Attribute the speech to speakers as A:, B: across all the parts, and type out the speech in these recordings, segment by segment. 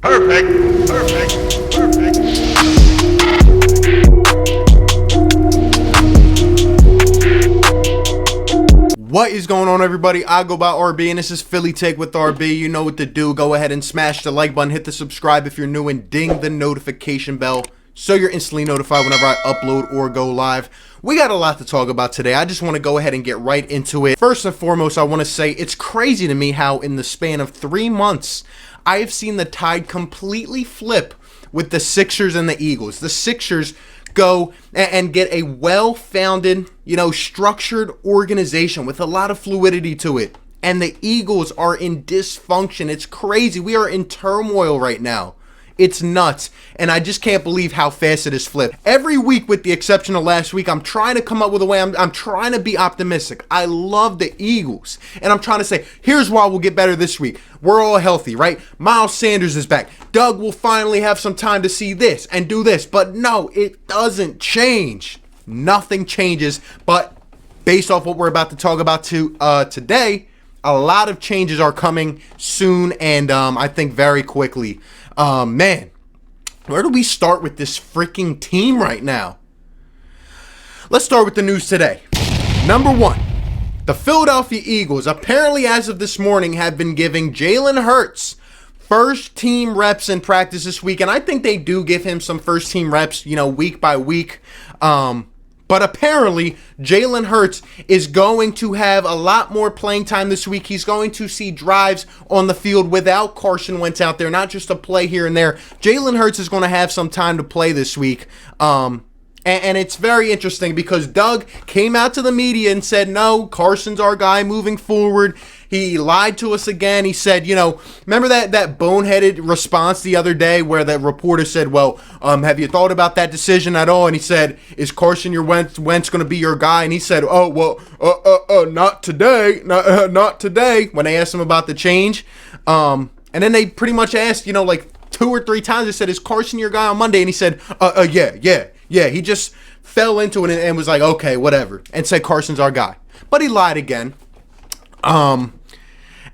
A: Perfect. Perfect. Perfect.
B: What is going on, everybody? I go by RB, and this is Philly Take with RB. You know what to do. Go ahead and smash the like button, hit the subscribe if you're new, and ding the notification bell so you're instantly notified whenever I upload or go live. We got a lot to talk about today. I just want to go ahead and get right into it. First and foremost, I want to say it's crazy to me how in the span of 3 months, I have seen the tide completely flip with the Sixers and the Eagles. The Sixers go and get a well-founded, structured organization with a lot of fluidity to it. And the Eagles are in dysfunction. It's crazy. We are in turmoil right now. It's nuts. And I just can't believe how fast it has flipped. Every week, with the exception of last week, I'm trying to come up with a way. I'm trying to be optimistic. I love the Eagles. And I'm trying to say, here's why we'll get better this week. We're all healthy, right? Miles Sanders is back. Doug will finally have some time to see this and do this. But no, it doesn't change. Nothing changes. But based off what we're about to talk about today, a lot of changes are coming soon, and I think very quickly. Man, where do we start with this freaking team right now? Let's start with the news today. Number one, the Philadelphia Eagles, apparently as of this morning, have been giving Jalen Hurts first team reps in practice this week. And I think they do give him some first team reps, week by week. But apparently, Jalen Hurts is going to have a lot more playing time this week. He's going to see drives on the field without Carson Wentz out there, not just a play here and there. Jalen Hurts is going to have some time to play this week. And it's very interesting because Doug came out to the media and said, no, Carson's our guy moving forward. He lied to us again. He said, remember that boneheaded response the other day where the reporter said, well, have you thought about that decision at all? And he said, is Carson your Wentz going to be your guy? And he said, oh, well, not today. Not today. When they asked him about the change. And then they pretty much asked, like 2 or 3 times, they said, is Carson your guy on Monday? And he said, yeah. He just fell into it and was like, okay, whatever. And said Carson's our guy. But he lied again.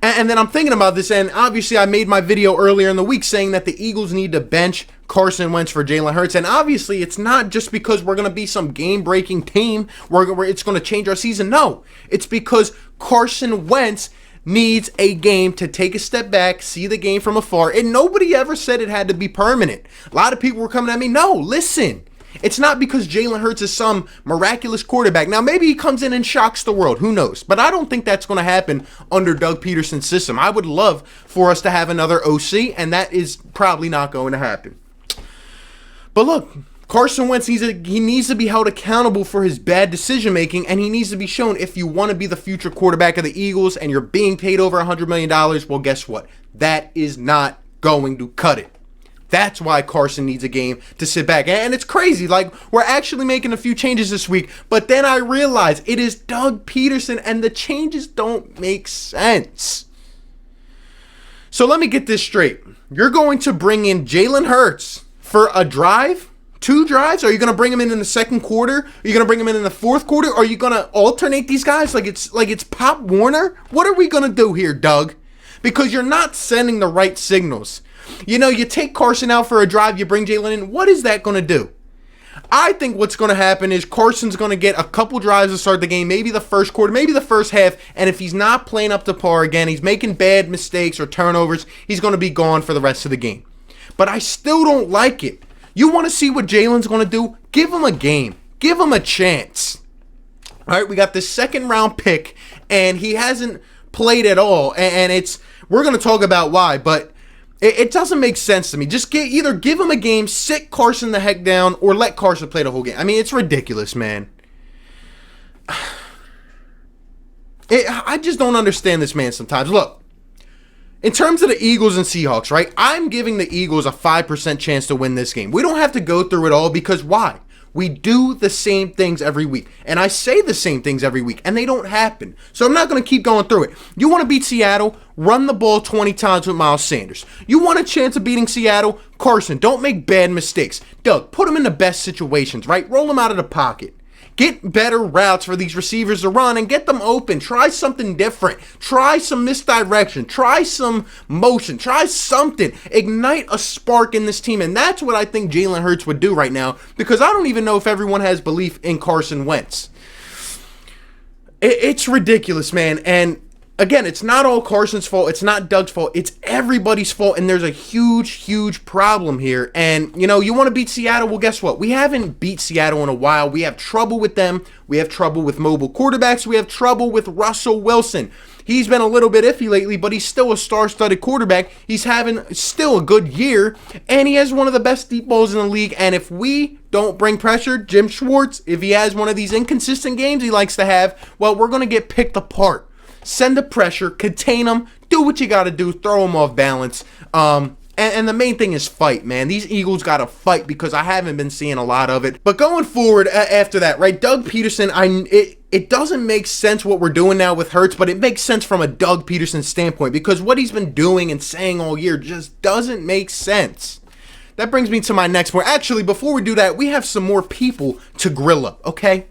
B: And then I'm thinking about this, and obviously I made my video earlier in the week saying that the Eagles need to bench Carson Wentz for Jalen Hurts. And obviously it's not just because we're going to be some game-breaking team where it's going to change our season. No, it's because Carson Wentz needs a game to take a step back, see the game from afar. And nobody ever said it had to be permanent. A lot of people were coming at me. No, listen. It's not because Jalen Hurts is some miraculous quarterback. Now, maybe he comes in and shocks the world. Who knows? But I don't think that's going to happen under Doug Pederson's system. I would love for us to have another OC, and that is probably not going to happen. But look, Carson Wentz, he needs to be held accountable for his bad decision-making, and he needs to be shown if you want to be the future quarterback of the Eagles and you're being paid over $100 million, well, guess what? That is not going to cut it. That's why Carson needs a game to sit back. And it's crazy. Like, we're actually making a few changes this week. But then I realized it is Doug Pederson, and the changes don't make sense. So let me get this straight. You're going to bring in Jalen Hurts for a drive? 2 drives? Are you going to bring him in the second quarter? Are you going to bring him in the fourth quarter? Are you going to alternate these guys like it's Pop Warner? What are we going to do here, Doug? Because you're not sending the right signals. You take Carson out for a drive, you bring Jalen in. What is that going to do? I think what's going to happen is Carson's going to get a couple drives to start the game, maybe the first quarter, maybe the first half, and if he's not playing up to par again, he's making bad mistakes or turnovers, he's going to be gone for the rest of the game. But I still don't like it. You want to see what Jalen's going to do? Give him a game. Give him a chance. All right, we got this second-round pick, and he hasn't played at all, and we're going to talk about why, but it doesn't make sense to me. Just either give him a game, sit Carson the heck down, or let Carson play the whole game. I mean, it's ridiculous, man. I just don't understand this man sometimes. Look, in terms of the Eagles and Seahawks, right? I'm giving the Eagles a 5% chance to win this game. We don't have to go through it all because why? We do the same things every week. And I say the same things every week, and they don't happen. So I'm not going to keep going through it. You want to beat Seattle? Run the ball 20 times with Miles Sanders. You want a chance of beating Seattle? Carson, don't make bad mistakes. Doug, put him in the best situations, right? Roll him out of the pocket. Get better routes for these receivers to run and get them open. Try something different. Try some misdirection. Try some motion. Try something. Ignite a spark in this team. And that's what I think Jalen Hurts would do right now, because I don't even know if everyone has belief in Carson Wentz. It's ridiculous, man. And again, it's not all Carson's fault. It's not Doug's fault. It's everybody's fault. And there's a huge, huge problem here. And, you know, you want to beat Seattle? Well, guess what? We haven't beat Seattle in a while. We have trouble with them. We have trouble with mobile quarterbacks. We have trouble with Russell Wilson. He's been a little bit iffy lately, but he's still a star-studded quarterback. He's having still a good year, and he has one of the best deep balls in the league. And if we don't bring pressure, Jim Schwartz, if he has one of these inconsistent games he likes to have, well, we're going to get picked apart. Send the pressure, contain them, do what you got to do, throw them off balance. And the main thing is fight, man. These Eagles got to fight, because I haven't been seeing a lot of it. But going forward after that, right, Doug Pederson, it doesn't make sense what we're doing now with Hurts, but it makes sense from a Doug Pederson standpoint, because what he's been doing and saying all year just doesn't make sense. That brings me to my next point. Actually, before we do that, we have some more people to grill up, okay?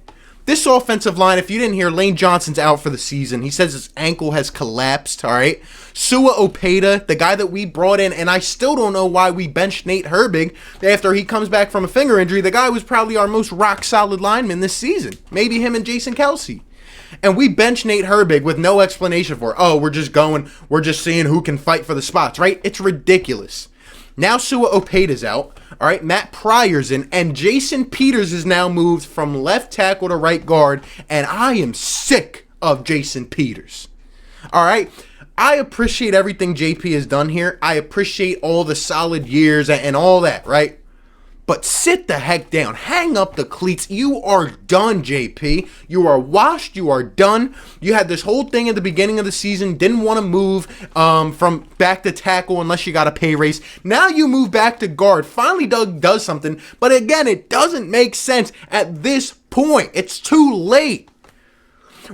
B: This offensive line, if you didn't hear, Lane Johnson's out for the season. He says his ankle has collapsed, all right? Sua Opeta, the guy that we brought in, and I still don't know why we benched Nate Herbig after he comes back from a finger injury. The guy was probably our most rock-solid lineman this season. Maybe him and Jason Kelsey. And we benched Nate Herbig with no explanation for it. Oh, we're just seeing who can fight for the spots, right? It's ridiculous. Now Sua Opeta's out. All right, Matt Pryor's in, and Jason Peters is now moved from left tackle to right guard, and I am sick of Jason Peters. All right, I appreciate everything JP has done here. I appreciate all the solid years and all that, right? But sit the heck down. Hang up the cleats. You are done, JP. You are washed. You are done. You had this whole thing at the beginning of the season. Didn't want to move from back to tackle unless you got a pay raise. Now you move back to guard. Finally, Doug does something. But again, it doesn't make sense at this point. It's too late.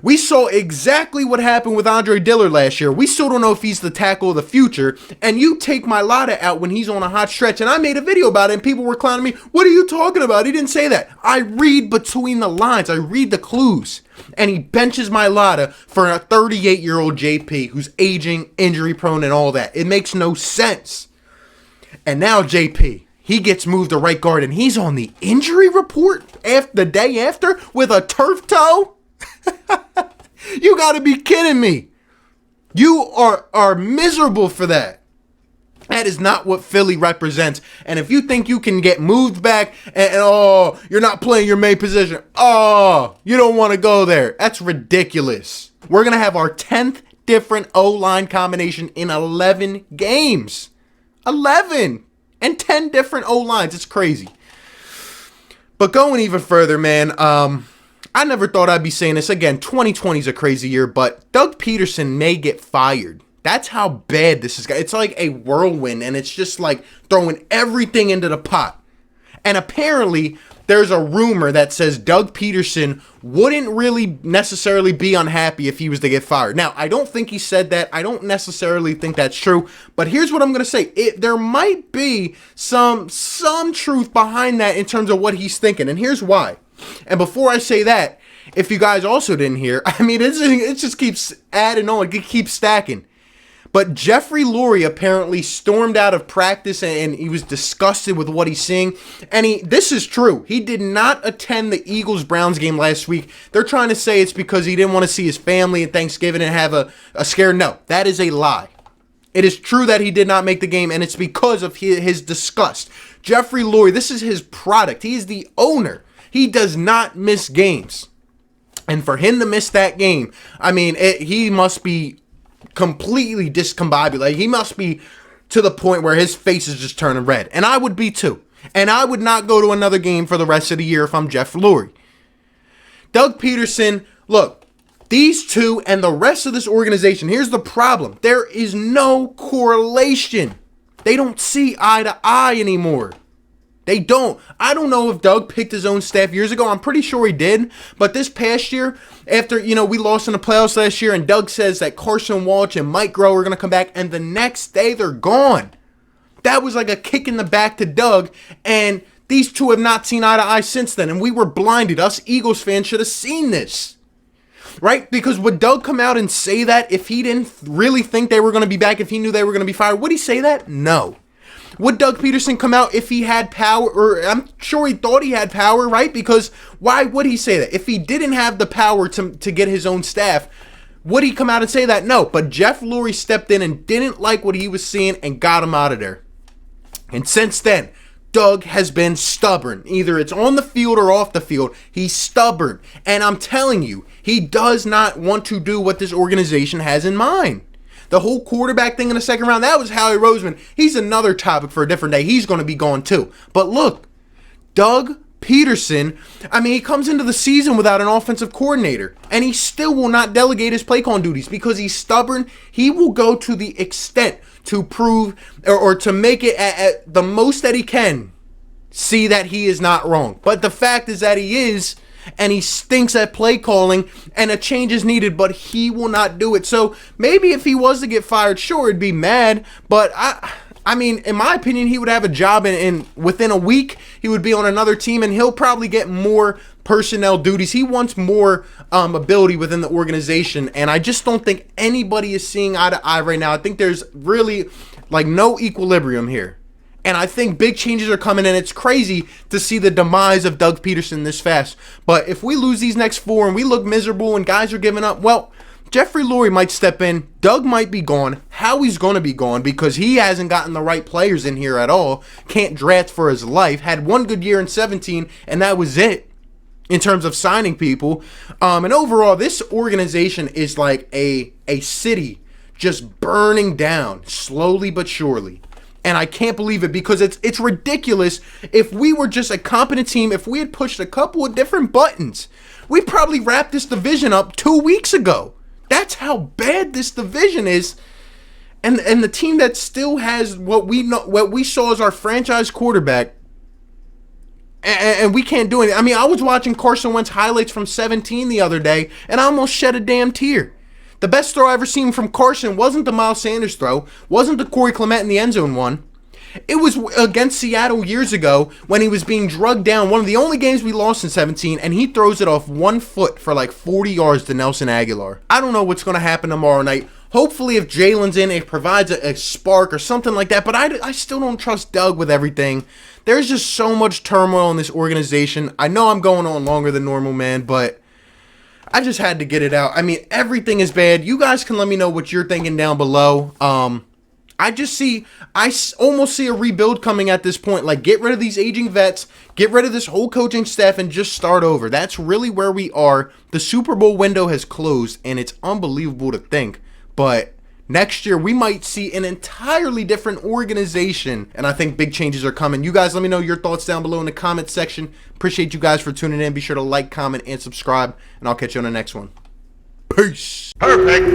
B: We saw exactly what happened with Andre Dillard last year. We still don't know if he's the tackle of the future. And you take Mailata out when he's on a hot stretch. And I made a video about it, and people were clowning me. What are you talking about? He didn't say that. I read between the lines. I read the clues. And he benches Mailata for a 38-year-old JP who's aging, injury-prone, and all that. It makes no sense. And now JP, he gets moved to right guard, and he's on the injury report the day after with a turf toe? You gotta be kidding me. You are miserable for that. That is not what Philly represents. And if you think you can get moved back and oh, you're not playing your main position. Oh, you don't want to go there. That's ridiculous. We're going to have our 10th different O-line combination in 11 games. 11 and 10 different O-lines. It's crazy. But going even further, man, I never thought I'd be saying this again. 2020 is a crazy year, but Doug Pederson may get fired. That's how bad this is. It's like a whirlwind, and it's just like throwing everything into the pot. And apparently, there's a rumor that says Doug Pederson wouldn't really necessarily be unhappy if he was to get fired. Now, I don't think he said that. I don't necessarily think that's true. But here's what I'm going to say. There might be some truth behind that in terms of what he's thinking. And here's why. And before I say that, if you guys also didn't hear, I mean, it just keeps adding on. It keeps stacking. But Jeffrey Lurie apparently stormed out of practice and he was disgusted with what he's seeing. And this is true. He did not attend the Eagles-Browns game last week. They're trying to say it's because he didn't want to see his family at Thanksgiving and have a scare. No, that is a lie. It is true that he did not make the game, and it's because of his disgust. Jeffrey Lurie, this is his product. He is the owner. He does not miss games. And for him to miss that game, I mean, he must be completely discombobulated. He must be to the point where his face is just turning red. And I would be too. And I would not go to another game for the rest of the year if I'm Jeff Lurie. Doug Pederson, look, these two and the rest of this organization, here's the problem. There is no correlation. They don't see eye to eye anymore. They don't. I don't know if Doug picked his own staff years ago. I'm pretty sure he did. But this past year, after, we lost in the playoffs last year, and Doug says that Carson Walsh and Mike Groh are going to come back, and the next day they're gone. That was like a kick in the back to Doug, and These two have not seen eye to eye since then, and we were blinded. Us Eagles fans should have seen this. Right? Because would Doug come out and say that if he didn't really think they were going to be back, if he knew they were going to be fired? Would he say that? No. Would Doug Pederson come out if he had power? Or I'm sure he thought he had power, right? Because why would he say that? If he didn't have the power to get his own staff, would he come out and say that? No. But Jeff Lurie stepped in and didn't like what he was seeing and got him out of there. And since then, Doug has been stubborn. Either it's on the field or off the field. He's stubborn. And I'm telling you, he does not want to do what this organization has in mind. The whole quarterback thing in the second round, that was Howie Roseman. He's another topic for a different day. He's going to be gone too. But look, Doug Pederson, he comes into the season without an offensive coordinator. And he still will not delegate his play calling duties because he's stubborn. He will go to the extent to prove or to make it at the most that he can see that he is not wrong. But the fact is that he is, and he stinks at play calling, and a change is needed, but he will not do it. So maybe if he was to get fired, sure, it'd be mad, but in my opinion, he would have a job in within a week. He would be on another team, and he'll probably get more personnel duties. He wants more ability within the organization, and I just don't think anybody is seeing eye to eye right now. I think there's really no equilibrium here, and I think big changes are coming, and it's crazy to see the demise of Doug Pederson this fast. But if we lose these next 4 and we look miserable and guys are giving up, well, Jeffrey Lurie might step in. Doug might be gone. Howie's going to be gone because he hasn't gotten the right players in here at all. Can't draft for his life. Had one good year in 17, and that was it in terms of signing people. And overall, this organization is like a city just burning down slowly but surely. And I can't believe it because it's ridiculous. If we were just a competent team, if we had pushed a couple of different buttons, we probably wrapped this division up 2 weeks ago. That's how bad this division is, and the team that still has what we saw as our franchise quarterback, and we can't do anything. I was watching Carson Wentz highlights from 17 the other day, and I almost shed a damn tear. The best throw I ever seen from Carson wasn't the Miles Sanders throw, wasn't the Corey Clement in the end zone one. It was against Seattle years ago when he was being drugged down. One of the only games we lost in 17, and he throws it off 1 foot for 40 yards to Nelson Aguilar. I don't know what's going to happen tomorrow night. Hopefully, if Jalen's in, it provides a spark or something like that. But I still don't trust Doug with everything. There's just so much turmoil in this organization. I know I'm going on longer than normal, man, but I just had to get it out. Everything is bad. You guys can let me know what you're thinking down below. I almost see a rebuild coming at this point. Get rid of these aging vets, get rid of this whole coaching staff, and just start over. That's really where we are. The Super Bowl window has closed, and it's unbelievable to think. But next year, we might see an entirely different organization, and I think big changes are coming. You guys let me know your thoughts down below in the comment section. Appreciate you guys for tuning in. Be sure to like, comment, and subscribe, and I'll catch you on the next one. Peace.
A: Perfect.